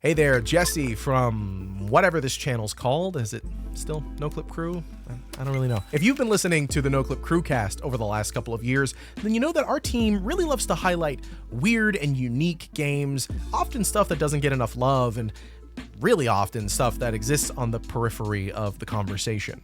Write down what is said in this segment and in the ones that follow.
Hey there, Jesse from whatever this channel's called. Is it still Noclip Crew? I don't really know. If you've been listening to the Noclip Crewcast over the last couple of years, then you know that our team really loves to highlight weird and unique games, often stuff that doesn't get enough love, and really often stuff that exists on the periphery of the conversation.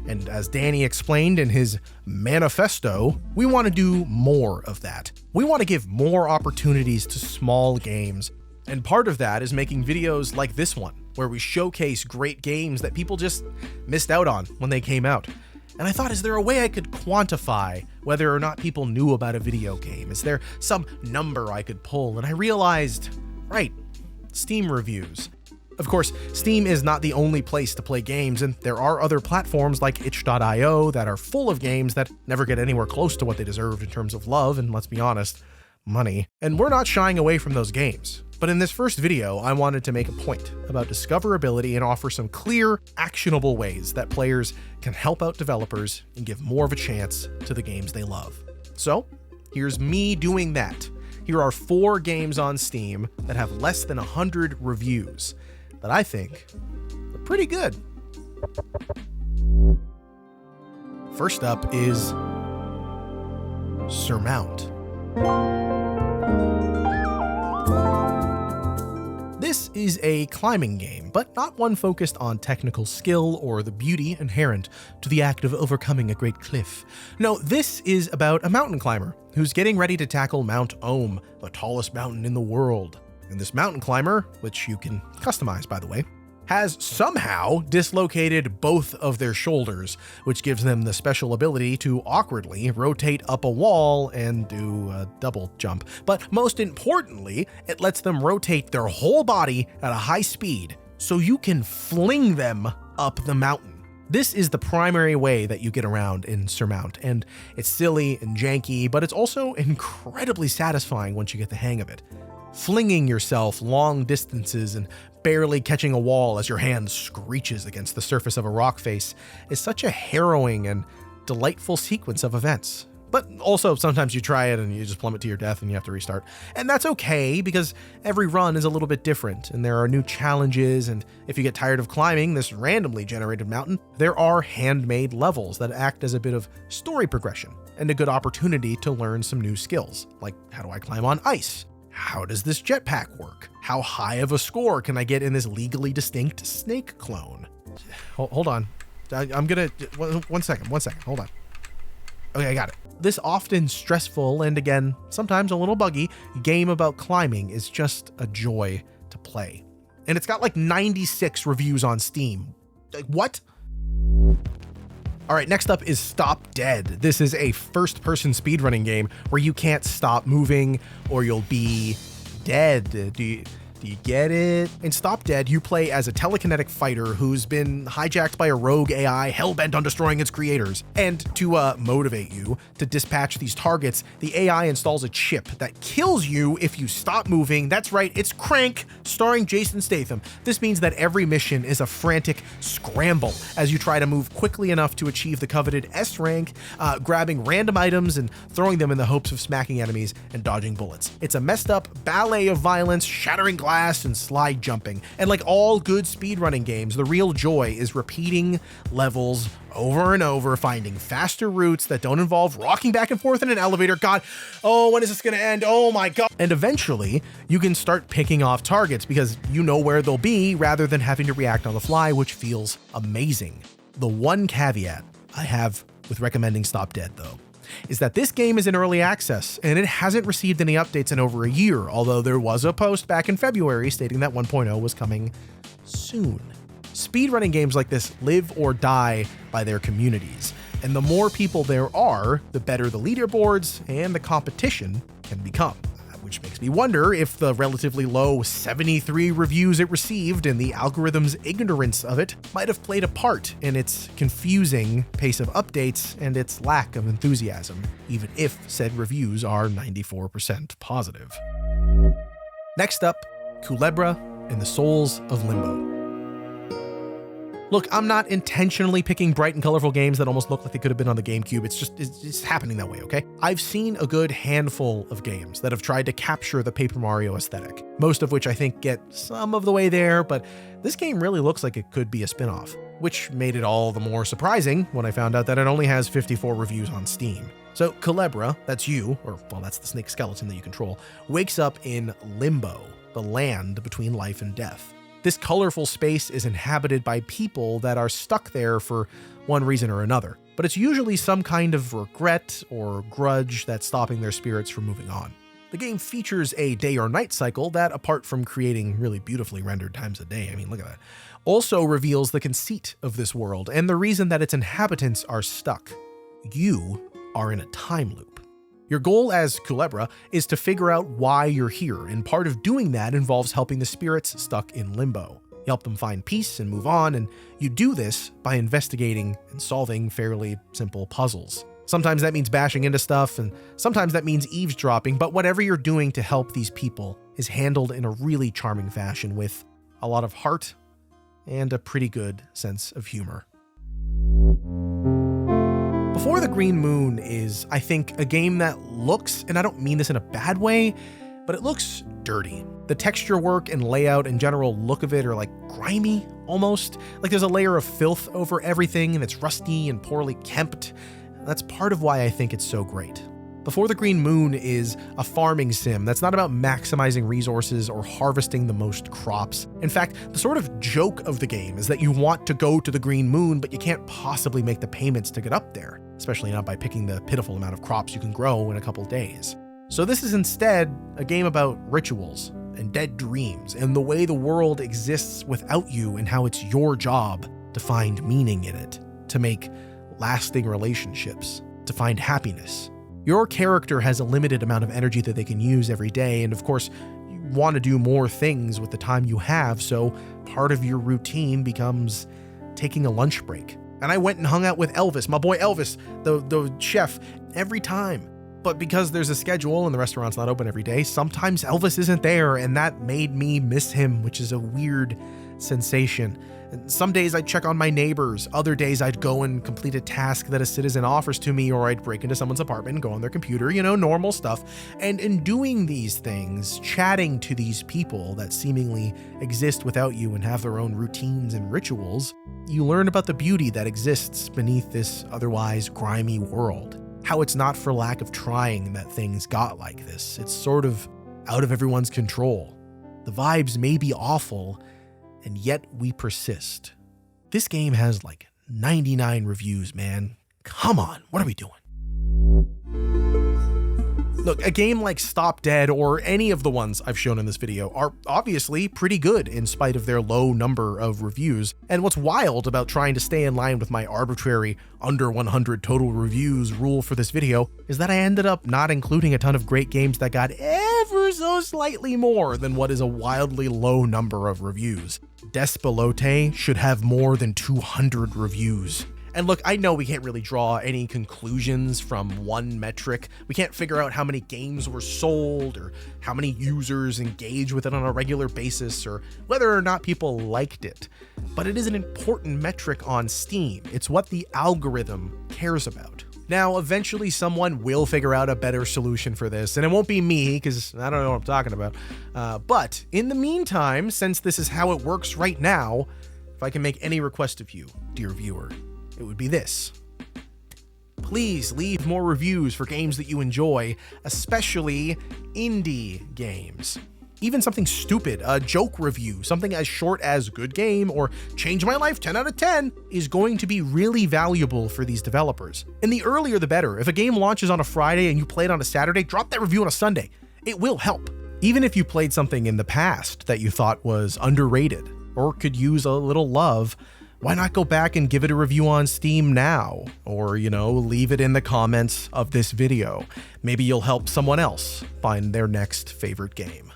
And as Danny explained in his manifesto, we want to do more of that. We want to give more opportunities to small games. And part of that is making videos like this one, where we showcase great games that people just missed out on when they came out. And I thought, is there a way I could quantify whether or not people knew about a video game? Is there some number I could pull? And I realized, right, Steam reviews. Of course, Steam is not the only place to play games, and there are other platforms like itch.io that are full of games that never get anywhere close to what they deserve in terms of love, and let's be honest, money. And we're not shying away from those games. But in this first video, I wanted to make a point about discoverability and offer some clear, actionable ways that players can help out developers and give more of a chance to the games they love. So, here's me doing that. Here are 4 games on Steam that have less than 100 reviews that I think are pretty good. First up is Surmount. This is a climbing game, but not one focused on technical skill or the beauty inherent to the act of overcoming a great cliff. No, this is about a mountain climber who's getting ready to tackle Mount Ohm, the tallest mountain in the world. And this mountain climber, which you can customize by the way, has somehow dislocated both of their shoulders, which gives them the special ability to awkwardly rotate up a wall and do a double jump. But most importantly, it lets them rotate their whole body at a high speed, so you can fling them up the mountain. This is the primary way that you get around in Surmount, and it's silly and janky, but it's also incredibly satisfying once you get the hang of it. Flinging yourself long distances and barely catching a wall as your hand screeches against the surface of a rock face is such a harrowing and delightful sequence of events. But also sometimes you try it and you just plummet to your death and you have to restart. And that's okay, because every run is a little bit different and there are new challenges, and if you get tired of climbing this randomly generated mountain, there are handmade levels that act as a bit of story progression and a good opportunity to learn some new skills, like how do I climb on ice? How does this jetpack work? How high of a score can I get in this legally distinct snake clone? Hold on. I'm gonna, one second, hold on. Okay, I got it. This often stressful and again, sometimes a little buggy game about climbing is just a joy to play. And it's got like 96 reviews on Steam. Like, what? All right, next up is Stop Dead. This is a first-person speedrunning game where you can't stop moving or you'll be dead. Do you get it? In Stop Dead, you play as a telekinetic fighter who's been hijacked by a rogue AI hell-bent on destroying its creators. And to motivate you to dispatch these targets, the AI installs a chip that kills you if you stop moving. That's right, it's Crank, starring Jason Statham. This means that every mission is a frantic scramble as you try to move quickly enough to achieve the coveted S rank, grabbing random items and throwing them in the hopes of smacking enemies and dodging bullets. It's a messed up ballet of violence, shattering glass, and slide jumping. And like all good speedrunning games, the real joy is repeating levels over and over, finding faster routes that don't involve rocking back and forth in an elevator. God, oh, when is this gonna end? Oh my God. And eventually you can start picking off targets because you know where they'll be rather than having to react on the fly, which feels amazing. The one caveat I have with recommending Stop Dead though, is that this game is in early access and it hasn't received any updates in over a year, although there was a post back in February stating that 1.0 was coming soon. Speedrunning games like this live or die by their communities, and the more people there are, the better the leaderboards and the competition can become. Which makes me wonder if the relatively low 73 reviews it received and the algorithm's ignorance of it might have played a part in its confusing pace of updates and its lack of enthusiasm, even if said reviews are 94% positive. Next up, Kulebra and the Souls of Limbo. Look, I'm not intentionally picking bright and colorful games that almost look like they could have been on the GameCube. It's happening that way, okay? I've seen a good handful of games that have tried to capture the Paper Mario aesthetic, most of which I think get some of the way there, but this game really looks like it could be a spin-off, which made it all the more surprising when I found out that it only has 54 reviews on Steam. So Kulebra, that's you, or well, that's the snake skeleton that you control, wakes up in Limbo, the land between life and death. This colorful space is inhabited by people that are stuck there for one reason or another, but it's usually some kind of regret or grudge that's stopping their spirits from moving on. The game features a day or night cycle that, apart from creating really beautifully rendered times a day, I mean, look at that, also reveals the conceit of this world and the reason that its inhabitants are stuck. You are in a time loop. Your goal as Kulebra is to figure out why you're here, and part of doing that involves helping the spirits stuck in Limbo. You help them find peace and move on, and you do this by investigating and solving fairly simple puzzles. Sometimes that means bashing into stuff, and sometimes that means eavesdropping, but whatever you're doing to help these people is handled in a really charming fashion with a lot of heart and a pretty good sense of humor. Before the Green Moon is, I think, a game that looks, and I don't mean this in a bad way, but it looks dirty. The texture work and layout and general look of it are like grimy, almost. Like there's a layer of filth over everything and it's rusty and poorly kempt. That's part of why I think it's so great. Before the Green Moon is a farming sim that's not about maximizing resources or harvesting the most crops. In fact, the sort of joke of the game is that you want to go to the Green Moon, but you can't possibly make the payments to get up there, especially not by picking the pitiful amount of crops you can grow in a couple days. So this is instead a game about rituals and dead dreams and the way the world exists without you and how it's your job to find meaning in it, to make lasting relationships, to find happiness. Your character has a limited amount of energy that they can use every day, and of course, you want to do more things with the time you have, so part of your routine becomes taking a lunch break. And I went and hung out with Elvis, my boy Elvis, the chef, every time. But because there's a schedule and the restaurant's not open every day, sometimes Elvis isn't there, and that made me miss him, which is a weird sensation. And some days I'd check on my neighbors, other days I'd go and complete a task that a citizen offers to me, or I'd break into someone's apartment and go on their computer, normal stuff. And in doing these things, chatting to these people that seemingly exist without you and have their own routines and rituals, you learn about the beauty that exists beneath this otherwise grimy world. How it's not for lack of trying that things got like this. It's sort of out of everyone's control. The vibes may be awful, and yet we persist. This game has like 99 reviews, man. Come on, what are we doing? Look, a game like Stop Dead or any of the ones I've shown in this video are obviously pretty good in spite of their low number of reviews. And what's wild about trying to stay in line with my arbitrary under 100 total reviews rule for this video is that I ended up not including a ton of great games that got ever so slightly more than what is a wildly low number of reviews. Despelote should have more than 200 reviews. And look, I know we can't really draw any conclusions from one metric. We can't figure out how many games were sold or how many users engage with it on a regular basis or whether or not people liked it. But it is an important metric on Steam. It's what the algorithm cares about. Now, eventually someone will figure out a better solution for this, and it won't be me, because I don't know what I'm talking about. But in the meantime, since this is how it works right now, if I can make any request of you, dear viewer, it would be this. Please leave more reviews for games that you enjoy, especially indie games. Even something stupid, a joke review, something as short as good game or change my life 10 out of 10 is going to be really valuable for these developers. And the earlier the better. If a game launches on a Friday and you play it on a Saturday, drop that review on a Sunday. It will help. Even if you played something in the past that you thought was underrated or could use a little love, why not go back and give it a review on Steam now? Or, leave it in the comments of this video. Maybe you'll help someone else find their next favorite game.